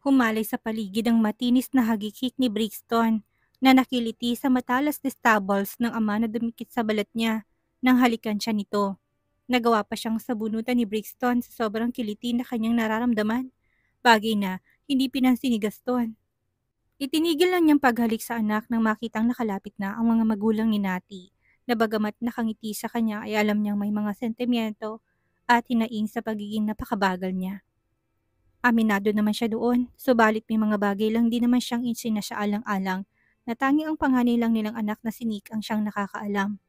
Humalay sa paligid ang matinis na hagikik ni Brixton na nakiliti sa matalas na stubbles ng ama na dumikit sa balat niya nang halikan siya nito. Nagawa pa siyang sabunutan ni Brixton sa sobrang kiliti na kanyang nararamdaman, bagay na hindi pinansin ni Gaston. Itinigil lang niyang paghalik sa anak nang makitang nakalapit na ang mga magulang ni Nati, na bagamat nakangiti sa kanya ay alam niyang may mga sentimiento at hinaing sa pagiging napakabagal niya. Aminado naman siya doon, subalit may mga bagay lang din naman siyang isinasaalang-alang na tanging ang panganay lang nilang anak na si Nick ang siyang nakakaalam.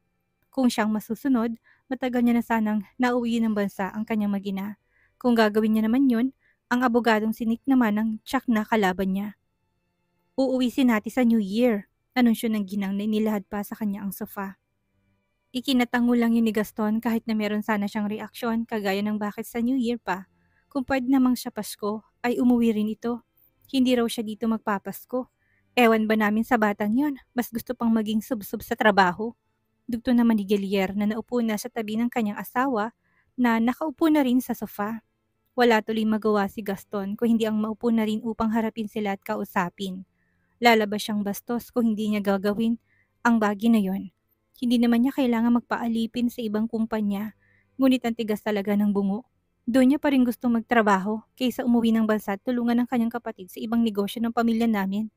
Kung siyang masusunod, matagal niya na sanang nauwi ng bansa ang kanyang magina. Kung gagawin niya naman yun, ang abogadong si Nick naman ang tsak na kalaban niya. Uuwi si Nati sa New Year, anunsyo ng ginang na inilahad pa sa kanya ang sofa. Ikinatango lang yun ni Gaston kahit na meron sana siyang reaksyon kagaya ng bakit sa New Year pa. Kung pwede namang siya Pasko, ay umuwi rin ito. Hindi raw siya dito magpapasko. Ewan ba namin sa batang yon, mas gusto pang maging subsub sa trabaho. Dugto naman ni Gelier na naupo na sa tabi ng kanyang asawa na nakaupo na rin sa sofa. Wala tuloy magawa si Gaston kung hindi ang maupo na rin upang harapin sila at kausapin. Lalabas siyang bastos kung hindi niya gagawin ang bagay na yon. Hindi naman niya kailangan magpaalipin sa ibang kumpanya, ngunit ang tigas talaga ng bungo. Doon niya pa rin gustong magtrabaho kaysa umuwi ng bansa at tulungan ng kanyang kapatid sa ibang negosyo ng pamilya namin.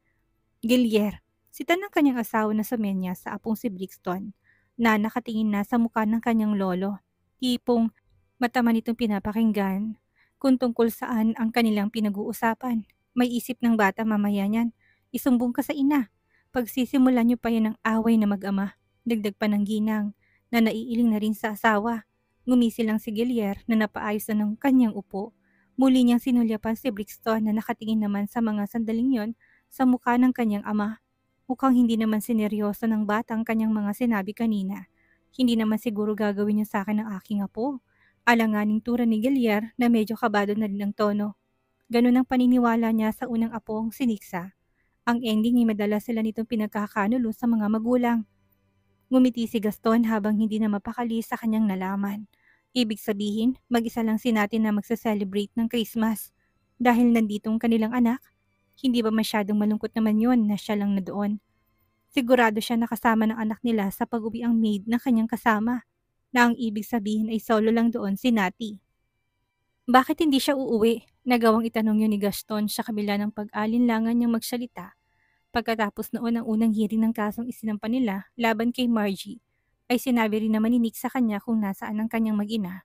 Gilier, sita ng kanyang asawa na sa menya sa apong si Brixton, na nakatingin na sa mukha ng kanyang lolo. Tipong mata man itong pinapakinggan kung tungkol saan ang kanilang pinag-uusapan. May isip ng bata mamaya niyan. Isumbong ka sa ina. Pagsisimulan niyo pa yan ng away na mag-ama. Dagdag pa ng ginang na naiiling na rin sa asawa. Ngumisi lang si Gilier na napaayos na ng kanyang upo. Muli niyang sinulyapan si Brixton na nakatingin naman sa mga sandaling yon sa mukha ng kanyang ama. Mukhang hindi naman sineryoso ng batang kanyang mga sinabi kanina. Hindi naman siguro gagawin niyo sa akin ng aking apo. Alanganing tura ni Gilier na medyo kabado na rin ang tono. Ganun ang paniniwala niya sa unang apong si Nixa. Ang ending ay madalas sila nitong pinagkakanulo sa mga magulang. Ngumiti si Gaston habang hindi na mapakali sa kanyang nalaman. Ibig sabihin, mag-isa lang si natin na magsa-celebrate ng Christmas. Dahil nanditong kanilang anak, hindi ba masyadong malungkot naman yon na siya lang na doon? Sigurado siya nakasama ng anak nila sa pag-uwi ang maid ng kanyang kasama, na ang ibig sabihin ay solo lang doon si Nati. Bakit hindi siya uuwi? Nagawang itanong yun ni Gaston sa kabila ng pag-alinlangan niyang magsalita. Pagkatapos noon ang unang hearing ng kasong isinampa nila laban kay Margie, ay sinabi rin naman ni Nick sa kanya kung nasaan ang kanyang mag-ina.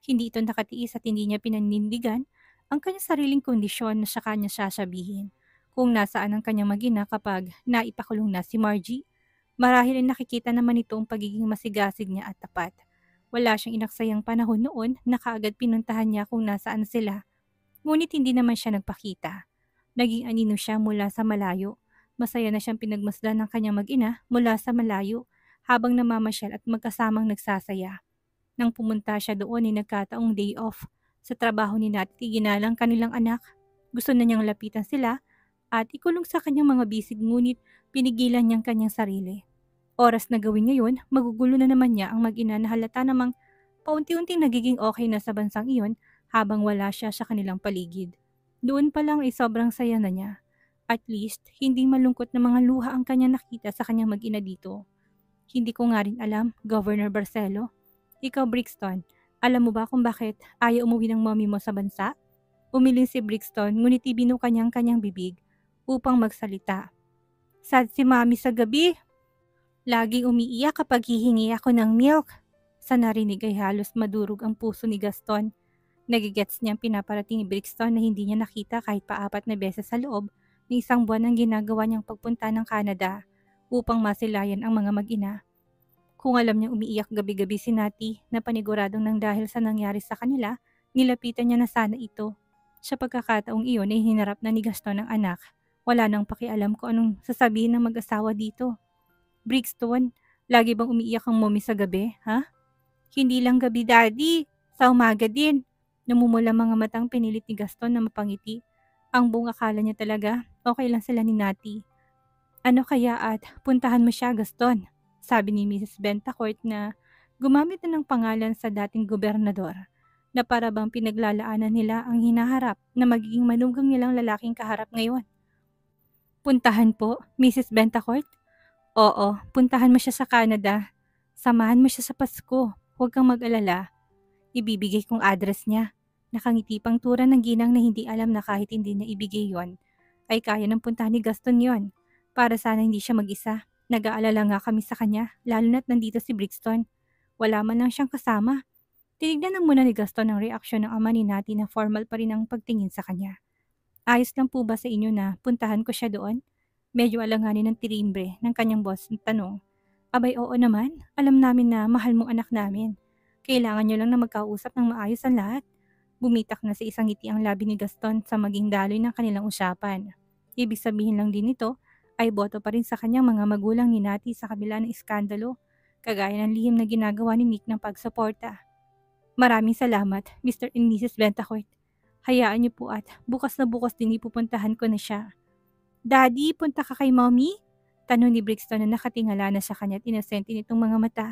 Hindi ito nakatiis at hindi niya pinanindigan ang kanyang sariling kondisyon na sa kanya sasabihin kung nasaan ang kanyang mag-ina kapag naipakulong na si Margie. Marahil ay nakikita naman ito ang pagiging masigasig niya at tapat. Wala siyang inaksayang panahon noon na kaagad pinuntahan niya kung nasaan sila. Ngunit hindi naman siya nagpakita. Naging anino siya mula sa malayo. Masaya na siyang pinagmasdan ng kanyang mag-ina mula sa malayo habang namamasyal at magkasamang nagsasaya. Nang pumunta siya doon ay nagkataong day off. Sa trabaho ni Nati, ginalang kanilang anak. Gusto na niyang lapitan sila at ikulong sa kanyang mga bisig, ngunit pinigilan niyang kanyang sarili. Oras na gawin ngayon, magugulo na naman niya ang mag-ina na halata namang paunti-unting nagiging okay na sa bansang iyon habang wala siya sa kanilang paligid. Doon pa lang ay sobrang saya na niya. At least, hindi malungkot na mga luha ang kanya nakita sa kanyang mag-ina dito. Hindi ko nga rin alam, Governor Barcelo. Ikaw, Brixton, alam mo ba kung bakit ayaw umuwi ng mommy mo sa bansa? Umiling si Brixton, ngunit ibinu kanyang bibig upang magsalita. Sad si mami sa gabi. Laging umiiyak kapag hihingi ako ng milk. Sa narinig ay halos madurog ang puso ni Gaston. Nagigets niyang pinaparating ni Brixton na hindi niya nakita kahit pa 4 na beses sa loob ng isang buwan ang ginagawa niyang pagpunta ng Canada upang masilayan ang mga mag-ina. Kung alam niyang umiiyak gabi-gabi si Nati na paniguradong nang dahil sa nangyari sa kanila, nilapitan niya na sana ito. Sa pagkakataong iyon ay hinarap na ni Gaston ang anak. Wala nang pakialam kung anong sasabihin ng mag-asawa dito. Brixton, lagi bang umiiyak ang mommy sa gabi, ha? Hindi lang gabi, daddy. Sa umaga din. Namumula mga matang pinilit ni Gaston na mapangiti. Ang buong akala niya talaga, okay lang sila ni Nati. Ano kaya at puntahan mo siya, Gaston? Sabi ni Mrs. Bentacourt na gumamit na ng pangalan sa dating gobernador. na para bang pinaglalaanan nila ang hinaharap na magiging manugang nilang lalaking kaharap ngayon. Puntahan po, Mrs. Bentacourt? Oo, puntahan mo siya sa Canada. Samahan mo siya sa Pasko. Huwag kang mag-alala. Ibibigay kong address niya. Nakangiti pang tura ng ginang na hindi alam na kahit hindi niya ibigay yon, ay kaya ng puntahan ni Gaston yon. Para sana hindi siya mag-isa. Nag-aalala nga kami sa kanya, lalo na't nandito si Brixton. Wala man lang siyang kasama. Tinignan lang muna ni Gaston ang reaksyon ng ama ni Nati na formal pa rin ang pagtingin sa kanya. Ayos lang po ba sa inyo na puntahan ko siya doon? Medyo alanganin ng tirimbre ng kanyang boss na tanong. Abay oo naman, alam namin na mahal mong anak namin. Kailangan nyo lang na magkausap ng maayos ang lahat. Bumitak na sa isang ngiti ang labi ni Gaston sa maging daloy ng kanilang usapan. Ibig sabihin lang din nito ay boto pa rin sa kanyang mga magulang ni Nati sa kabila ng iskandalo, kagaya ng lihim na ginagawa ni Nick ng pagsuporta. Maraming salamat, Mr. and Mrs. Bentacourt. Hayaan niyo po at bukas na bukas din ipupuntahan ko na siya. Daddy, punta ka kay Mommy? Tanong ni Brixton na nakatingala na sa kanya at inosente nitong mga mata.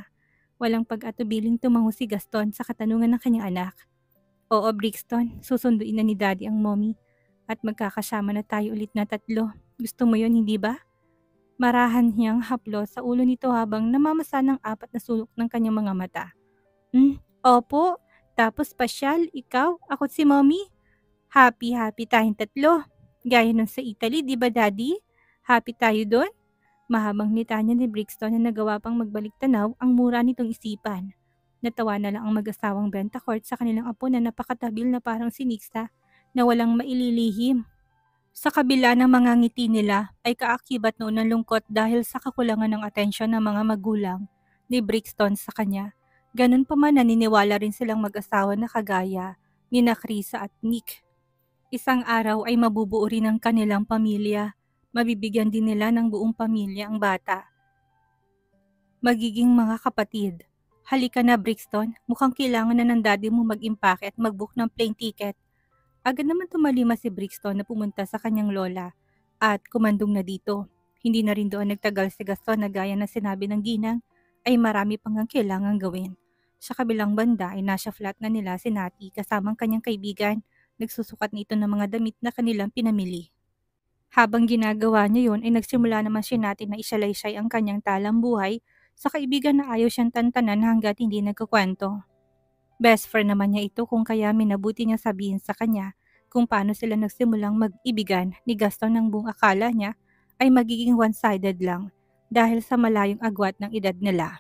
Walang pag-atubiling tumango si Gaston sa katanungan ng kanyang anak. Oo, Brixton, susunduin na ni Daddy ang Mommy at magkakasama na tayo ulit na tatlo. Gusto mo yon, hindi ba? Marahan niyang haplo sa ulo nito habang namamasa ng apat na sulok ng kanyang mga mata. Opo, tapos pasyal, ikaw, ako si Mommy. Happy tayong tatlo. Gaya nun sa Italy, di ba Daddy? Happy tayo doon? Mahabang litanya ni Brixton na nagawa pang magbalik tanaw ang mura nitong isipan. Natawa na lang ang mag-asawang Bentacourt sa kanilang apo na napakatabil na parang si Nixa na walang maililihim. Sa kabila ng mga ngiti nila ay kaakibat noon ng lungkot dahil sa kakulangan ng atensyon ng mga magulang ni Brixton sa kanya. Ganun pa man naniniwala rin silang mag-asawa na kagaya ni Krisa at Nick. Isang araw ay mabubuo rin ang kanilang pamilya. Mabibigyan din nila ng buong pamilya ang bata. Magiging mga kapatid. Halika na Brixton, mukhang kailangan na ng daddy mo mag-impake at mag-book ng plane ticket. Agad naman tumalima si Brixton na pumunta sa kanyang lola at kumandong na dito. Hindi na rin doon nagtagal si Gaston na gaya na sinabi ng ginang ay marami pang ang kailangan gawin. Sa kabilang banda ay nasa flat na nila si Nati kasamang kanyang kaibigan. Nagsusukat nito ng mga damit na kanilang pinamili. Habang ginagawa niya yon ay nagsimula naman si Nati na isalaysay ang kanyang talang buhay sa kaibigan na ayaw siyang tantanan hanggat hindi nagkukwento. Best friend naman niya ito kung kaya minabuti niya sabihin sa kanya kung paano sila nagsimulang mag-ibigan ni Gaston ng buong akala niya ay magiging one-sided lang dahil sa malayong agwat ng edad nila.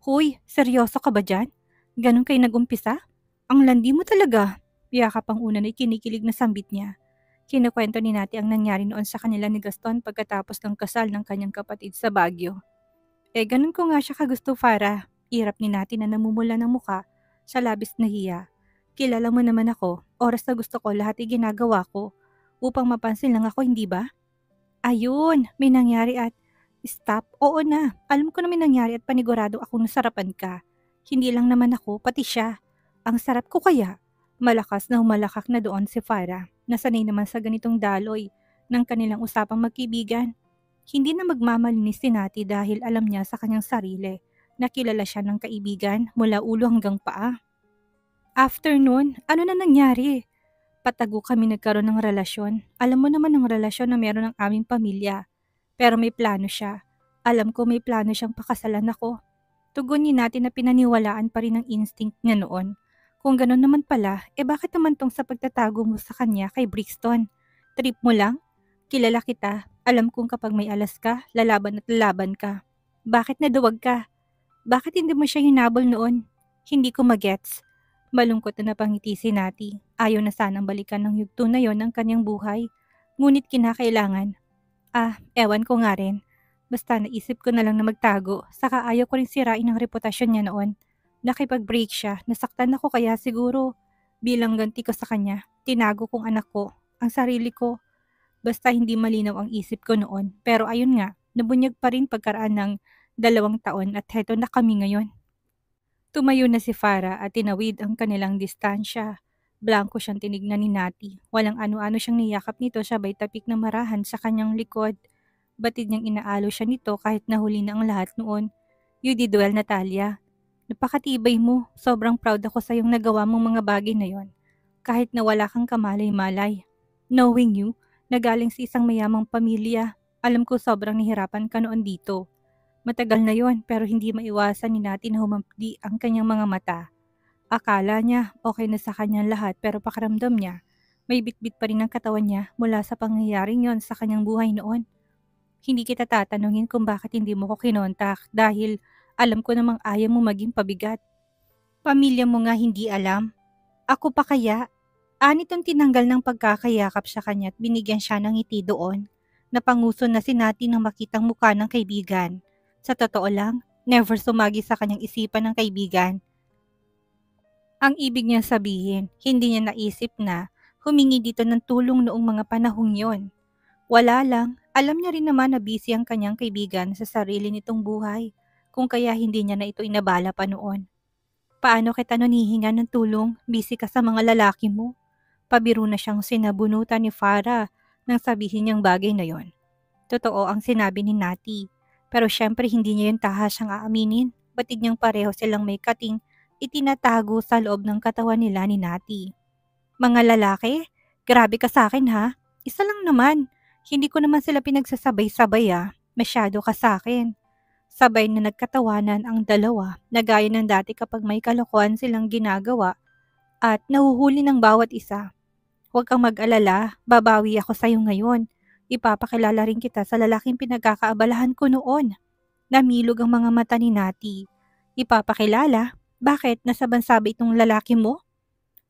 Huy, seryoso ka ba dyan? Ganun kayo nag-umpisa? Ang landi mo talaga. Yakap ang una na ikinikilig na sambit niya. Kinukwento ni Nati ang nangyari noon sa kanila ni Gaston pagkatapos ng kasal ng kanyang kapatid sa Baguio. Ganun ko nga siya kagusto, Farah. Irap ni Nati na namumula ng muka sa labis na hiya. Kilala mo naman ako, oras na gusto ko lahat ay ginagawa ko upang mapansin lang ako, hindi ba? Ayun, may nangyari at stop. Oo na, alam ko na may nangyari at panigurado akong nasarapan ka. Hindi lang naman ako, pati siya. Ang sarap ko kaya. Malakas na humalakak na doon si Farah. Nasanay naman sa ganitong daloy ng kanilang usapang magkaibigan. Hindi na magmamalinis si Nati dahil alam niya sa kanyang sarili na kilala siya ng kaibigan mula ulo hanggang paa. Afternoon, ano na nangyari? Patago kami nagkaroon ng relasyon. Alam mo naman ang relasyon na meron ng aming pamilya. Pero may plano siya. Alam ko may plano siyang pakasalan ako. Tugon ni Nati na pinaniwalaan pa rin ang instinct niya noon. Kung gano'n naman pala, bakit naman tong sa pagtatago mo sa kanya kay Brixton? Trip mo lang? Kilala kita. Alam kong kapag may alas ka, lalaban at lalaban ka. Bakit naduwag ka? Bakit hindi mo siya hinabol noon? Hindi ko magets. Malungkot na napangiti si Nati. Ayaw na sanang balikan ng yugto na yon ng kanyang buhay. Ngunit kinakailangan. Ewan ko nga rin. Basta naisip ko na lang na magtago. Saka ayaw ko rin sirain ang reputasyon niya noon. Nakipag-break siya. Nasaktan ako kaya siguro. Bilang ganti ko sa kanya, tinago kong anak ko, ang sarili ko. Basta hindi malinaw ang isip ko noon. Pero ayun nga, nabunyag pa rin pagkaraan ng 2 taon at heto na kami ngayon. Tumayo na si Farah at tinawid ang kanilang distansya. Blanko siyang tinignan ni Nati. Walang ano-ano siyang niyakap nito sabay tapik na marahan sa kanyang likod. Batid niyang inaalo siya nito kahit nahuli na ang lahat noon. You did well, Natalia. Napakatibay mo. Sobrang proud ako sa iyong nagawa mong mga bagay na yon. Kahit na wala kang kamalay-malay. Knowing you, na galing sa isang mayamang pamilya, alam ko sobrang nahirapan ka noon dito. Matagal na yon pero hindi maiwasan ni Nati na humapdi ang kanyang mga mata. Akala niya okay na sa kanyang lahat pero pakiramdam niya, may bitbit pa rin ang katawan niya mula sa pangyayaring yon sa kanyang buhay noon. Hindi kita tatanungin kung bakit hindi mo ko kinontak dahil alam ko namang ayaw mo maging pabigat. Pamilya mo nga hindi alam. Ako pa kaya? Anitong tinanggal ng pagkakayakap sa kanya at binigyan siya ng ngiti doon. Napanguso na si Nati nang makitang mukha ng kaibigan. Sa totoo lang, never sumagi sa kanyang isipan ng kaibigan. Ang ibig niya sabihin, hindi niya naisip na humingi dito ng tulong noong mga panahong yon. Wala lang, alam niya rin naman na busy ang kanyang kaibigan sa sarili nitong buhay, kung kaya hindi niya na ito inabala pa noon. Paano kita nanihinga ng tulong, busy ka sa mga lalaki mo? Pabiro na siyang sinabunutan ni Farah nang sabihin niyang bagay na yon. Totoo ang sinabi ni Nati, pero syempre hindi niya yung tahasang aaminin, batid niyang pareho silang may kating itinatago sa loob ng katawan nila ni Nati. Mga lalaki? Grabe ka sa akin ha? Isa lang naman. Hindi ko naman sila pinagsasabay-sabay Masyado ka sa akin. Sabay na nagkatawanan ang dalawa na gaya ng dati kapag may kalokohan silang ginagawa at nahuhuli ng bawat isa. Huwag kang mag-alala, babawi ako sa iyo ngayon. Ipapakilala rin kita sa lalaking pinagkakaabalahan ko noon. Namilog ang mga mata ni Nati. Ipapakilala? Bakit? Nasa bansa ba itong lalaki mo?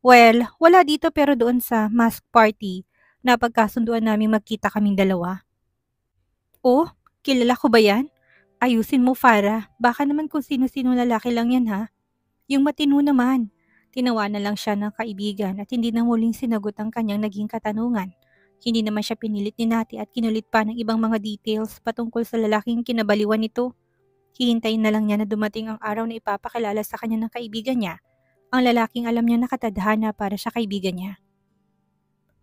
Well, wala dito pero doon sa mask party na pagkasunduan namin magkita kaming dalawa. Oh, kilala ko ba yan? Ayusin mo, Farah. Baka naman kung sino-sino lalaki lang yan ha. Yung matino naman. Tinawanan lang siya ng kaibigan at hindi na muling sinagot ang kanyang naging katanungan. Hindi naman siya pinilit ni Nati at kinulit pa ng ibang mga details patungkol sa lalaking kinabaliwan nito. Hihintayin na lang niya na dumating ang araw na ipapakilala sa kanya ng kaibigan niya, ang lalaking alam niya nakatadhana para sa kaibigan niya.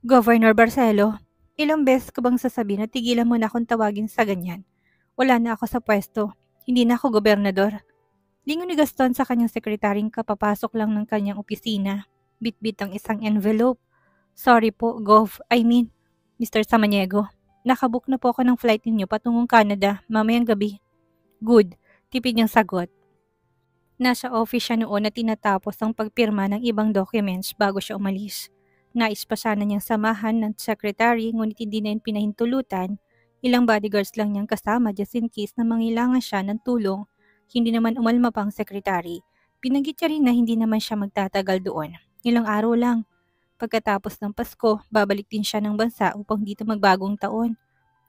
Governor Barcelo, ilang beses ko bang sasabihin na tigilan mo na akong tawagin sa ganyan? Wala na ako sa pwesto. Hindi na ako gobernador. Lingon ni Gaston sa kanyang sekretaring kapapasok lang ng kanyang opisina. Bitbit ang isang envelope. Sorry po, Gov. Mr. Samaniego. Nakabook na po ako ng flight ninyo patungong Canada mamayang gabi. Good. Tipid niyang sagot. Nasa office siya noon na tinatapos ang pagpirma ng ibang documents bago siya umalis. Nais pa sana niyang samahan ng secretary ngunit hindi na yun pinahintulutan. Ilang bodyguards lang niyang kasama just in case na mangailangan siya ng tulong. Hindi naman umalma pang secretary. Pinanggit niya rin na hindi naman siya magtatagal doon. Ilang araw lang. Pagkatapos ng Pasko, babalik din siya ng bansa upang dito magbagong taon.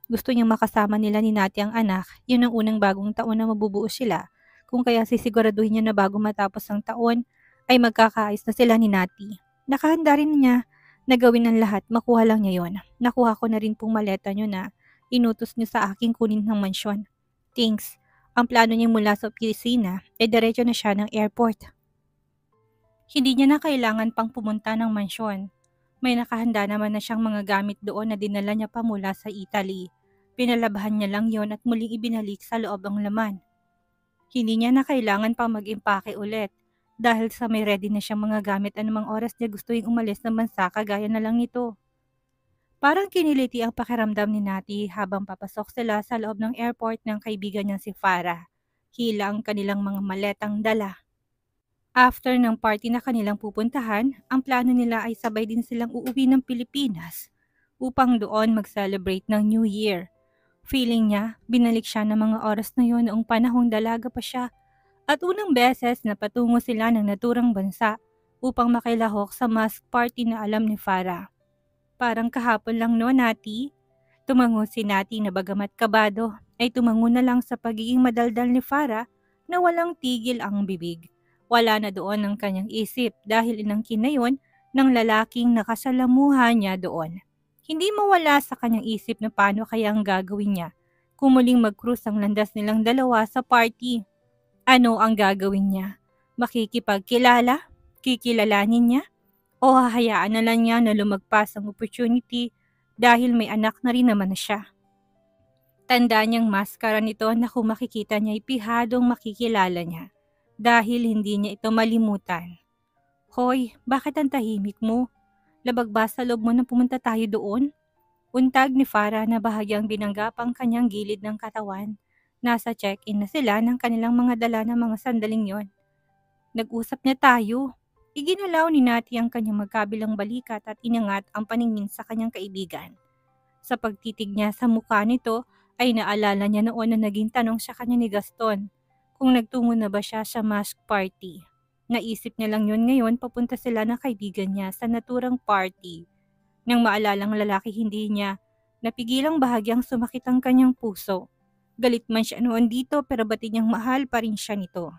Gusto niyang makasama nila ni Nati ang anak, yun ang unang bagong taon na mabubuo sila. Kung kaya sisiguraduhin niya na bago matapos ang taon, ay magkakaayos na sila ni Nati. Nakahanda rin niya na gawin ang lahat, makuha lang niya yon. Nakuha ko na rin pong maleta niyo na inutos niyo sa aking kunin ng mansyon. Thanks. Ang plano niya mula sa opisina ay diretso na siya ng airport. Hindi niya na kailangan pang pumunta ng mansyon. May nakahanda naman na siyang mga gamit doon na dinala niya pa mula sa Italy. Pinalabahan niya lang yon at muling ibinalik sa loob ang laman. Hindi niya na kailangan pang mag-impake ulit dahil sa may ready na siyang mga gamit anumang oras niya gustuing umalis ng bansa kagaya na lang nito. Parang kiniliti ang pakiramdam ni Nati habang papasok sila sa loob ng airport ng kaibigan niya si Farah. Hila ang kanilang mga maletang dala. After ng party na kanilang pupuntahan, ang plano nila ay sabay din silang uuwi ng Pilipinas upang doon mag-celebrate ng New Year. Feeling niya, binalik siya ng mga oras na yon noong panahong dalaga pa siya at unang beses na patungo sila ng naturang bansa upang makilahok sa mask party na alam ni Farah. Parang kahapon lang no, Nati? Tumango si Nati na bagamat kabado ay tumango na lang sa pagiging madaldal ni Farah na walang tigil ang bibig. Wala na doon ang kanyang isip dahil inangkin na yon ng lalaking nakasalamuha niya doon. Hindi mawala sa kanyang isip na paano kaya ang gagawin niya kung muling mag-cruise ang landas nilang dalawa sa party. Ano ang gagawin niya? Makikipagkilala? Kikilalanin niya? O hahayaan na lang niya na lumagpas ang opportunity dahil may anak na rin naman na siya? Tanda niyang maskara nito na kung makikita niya ay pihadong makikilala niya. dahil hindi niya ito malimutan. Hoy, bakit ang tahimik mo? Labag ba sa loob mo na pumunta tayo doon? Untag ni Farah na bahagyang binanggap ang kanyang gilid ng katawan. Nasa check-in na sila ng kanilang mga dala na mga sandaling yon. Nag-usap na tayo. Iginalaw ni Nati ang kanyang magkabilang balikat at inangat ang paningin sa kanyang kaibigan. Sa pagtitig niya sa mukha nito ay naalala niya noon na naging tanong sa kanya ni Gaston kung nagtungo na ba siya sa mask party. Naisip niya lang yun ngayon papunta sila ng kaibigan niya sa naturang party. Nang maalalang lalaki hindi niya, napigilang bahagyang sumakit ang kanyang puso. Galit man siya noon dito pero batid niyang mahal pa rin siya nito.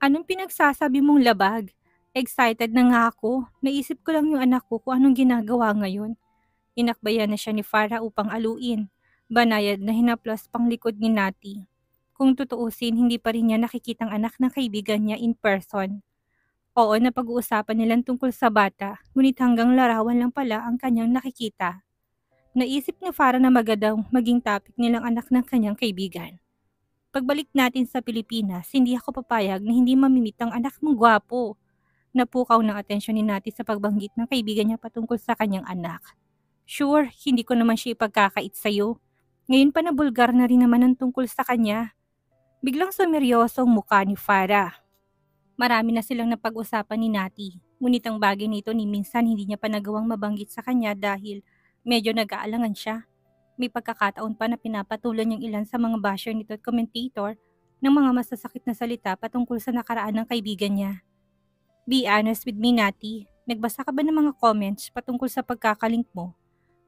Anong pinagsasabi mong labag? Excited na nga ako. Naisip ko lang yung anak ko kung anong ginagawa ngayon. Inakbayan na siya ni Farah upang aluin. Banayad na hinaplas pang likod ni Nati. Kung tutuusin, hindi pa rin niya nakikitang anak ng kaibigan niya in person. Oo, napag-uusapan nilang tungkol sa bata, ngunit hanggang larawan lang pala ang kanyang nakikita. Naisip ni Farah na magandang maging topic nilang anak ng kanyang kaibigan. Pagbalik natin sa Pilipinas, hindi ako papayag na hindi mamimit ang anak mong gwapo. Napukaw ng atensyon ni Nati sa pagbanggit ng kaibigan niya patungkol sa kanyang anak. Sure, hindi ko naman siya ipagkakait sa'yo. Ngayon pa na bulgar na rin naman ang tungkol sa kanya. Biglang sumeryosong mukha ni Farah. Marami na silang napag-usapan ni Nati, ngunit ang bagay nito ni minsan hindi niya pa nagawang mabanggit sa kanya dahil medyo nag-aalangan siya. May pagkakataon pa na pinapatulan niyang ilan sa mga basher nito at commentator ng mga masasakit na salita patungkol sa nakaraan ng kaibigan niya. Be honest with me, Nati. Nagbasa ka ba ng mga comments patungkol sa pagkakalink mo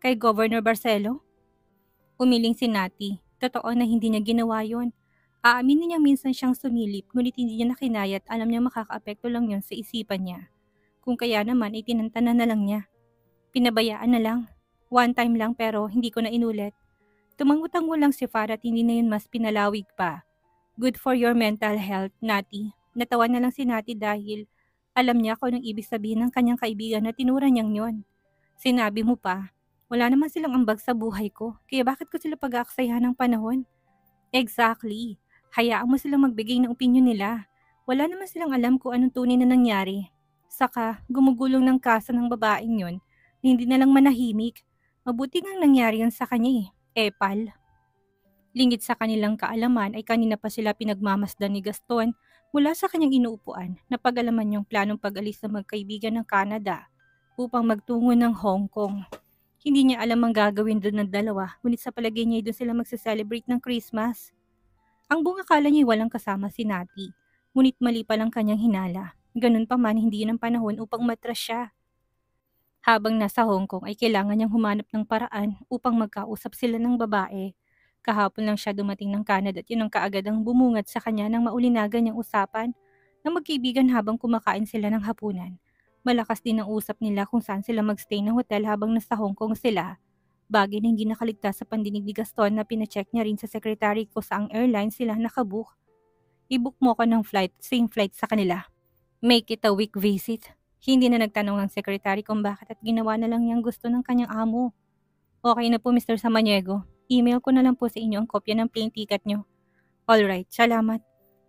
kay Governor Barcelo? Umiling si Nati. Totoo na hindi niya ginawa yon. Aaminin niya minsan siyang sumilip ngunit hindi niya nakinaya at alam niya makakaapekto lang yon sa isipan niya. Kung kaya naman ay tinantanan na lang niya. Pinabayaan na lang. One time lang pero hindi ko na inulit. Tumangutango lang si Farah at hindi na yun mas pinalawig pa. Good for your mental health, Nati. Natawa na lang si Nati dahil alam niya kung anong ibig sabihin ng kanyang kaibigan na tinura niyang yon. Sinabi mo pa, wala naman silang ambag sa buhay ko, kaya bakit ko sila pag-aaksayahan ng panahon? Exactly. Hayaan mo silang magbigay ng opinyon nila. Wala naman silang alam kung anong tunay na nangyari. Saka, gumugulong ng kaso ng babaeng yon, hindi na lang manahimik. Mabuti ngang nangyari yun sa kanya Epal. Lingid sa kanilang kaalaman ay kanina pa sila pinagmamasdan ni Gaston mula sa kanyang inuupuan na pag-alaman niyang planong pag-alis ng magkaibigan ng Canada upang magtungo ng Hong Kong. Hindi niya alam ang gagawin doon ng dalawa, ngunit sa palagay niya doon sila magse-celebrate ng Christmas. Ang buong akala niya walang kasama si Nati, ngunit mali pa lang kanyang hinala. Ganun pa man, hindi yun ang panahon upang matras siya. Habang nasa Hong Kong ay kailangan niyang humanap ng paraan upang magkausap sila ng babae. Kahapon lang siya dumating ng Canada at yun ang kaagad ang bumungad sa kanya ng maulinagan niyang usapan na magkaibigan habang kumakain sila ng hapunan. Malakas din ang usap nila kung saan sila magstay ng hotel habang nasa Hong Kong sila. Bagay na hindi nakaligtas sa pandinig ni Gaston na pinacheck niya rin sa secretary ko saang airline sila nakabook. I-book mo ko ng flight, same flight sa kanila. Make it a week visit. Hindi na nagtanong ang secretary kung bakit at ginawa na lang niyang gusto ng kanyang amo. Okay na po Mr. Samaniego. Email ko na lang po sa inyo ang kopya ng plane ticket niyo. Alright, salamat.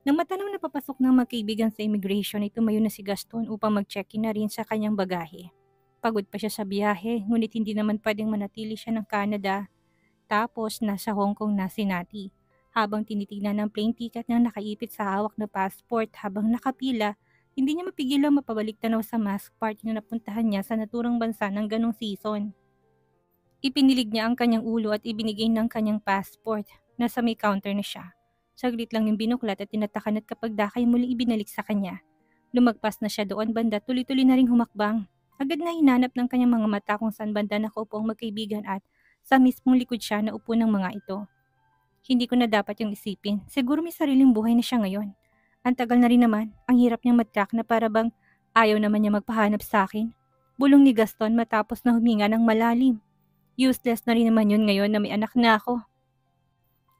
Nang matanong na papasok ng magkaibigan sa immigration ay tumayo na si Gaston upang mag-check-in na rin sa kanyang bagahe. Pagod pa siya sa biyahe, ngunit hindi naman pwedeng manatili siya ng Canada. Tapos nasa Hong Kong na si Nati. Habang tinitignan ng plane ticket na nakaipit sa hawak na passport habang nakapila, hindi niya mapigilang mapabalik tanaw sa mask party na napuntahan niya sa naturang bansa ng ganong season. Ipinilig niya ang kanyang ulo at ibinigay ng kanyang passport. Nasa may counter na siya. Saglit lang yung binuklat at tinatakan at kapag dakay muling ibinalik sa kanya. Lumagpas na siya doon banda, tuloy-tuloy na ring humakbang. Agad na hinanap ng kanyang mga mata kung saan banda nakaupo ang magkaibigan at sa mismong likod siya na upo ng mga ito. Hindi ko na dapat yung isipin. Siguro may sariling buhay na siya ngayon. Ang tagal na rin naman, ang hirap niyang matrak na para bang ayaw naman niya magpahanap sa akin. Bulong ni Gaston matapos na huminga ng malalim. Useless na rin naman yun ngayon na may anak na ako.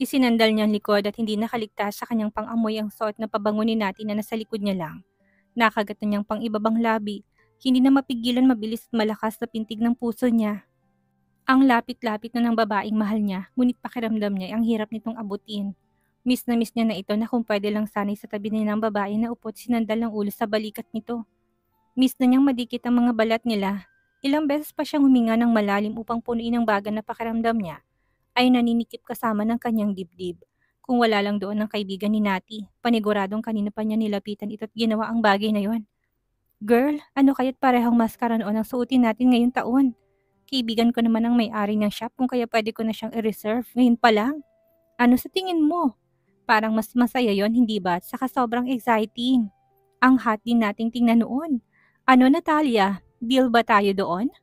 Isinandal niya ang likod at hindi nakaligtas sa kanyang pang-amoy ang suot na pabango ni Nati na nasa likod niya lang. Nakagat na niyang pang-ibabang labi, hindi na mapigilan mabilis at malakas na pintig ng puso niya. Ang lapit-lapit na ng babaeng mahal niya, ngunit pakiramdam niya ang hirap nitong abutin. Miss na miss niya na ito na kung pwede lang sanay sa tabi niya ng babae na upo't sinandal ng ulo sa balikat nito. Miss na niyang madikit ang mga balat nila. Ilang beses pa siyang huminga ng malalim upang punuin ang baga na pakiramdam niya ay naninikip kasama ng kanyang dibdib. Kung wala lang doon ang kaibigan ni Nati, paniguradong kanina pa niya nilapitan ito at ginawa ang bagay na yon. Girl, ano kaya't parehong maskara noon ang suotin natin ngayong taon? Kaibigan ko naman ang may-ari ng shop kung kaya pwede ko na siyang i-reserve ngayon pa lang. Ano sa tingin mo? Parang mas masaya yon, hindi ba? At saka sobrang exciting. Ang hot din nating tingnan noon. Ano Natalia, deal ba tayo doon?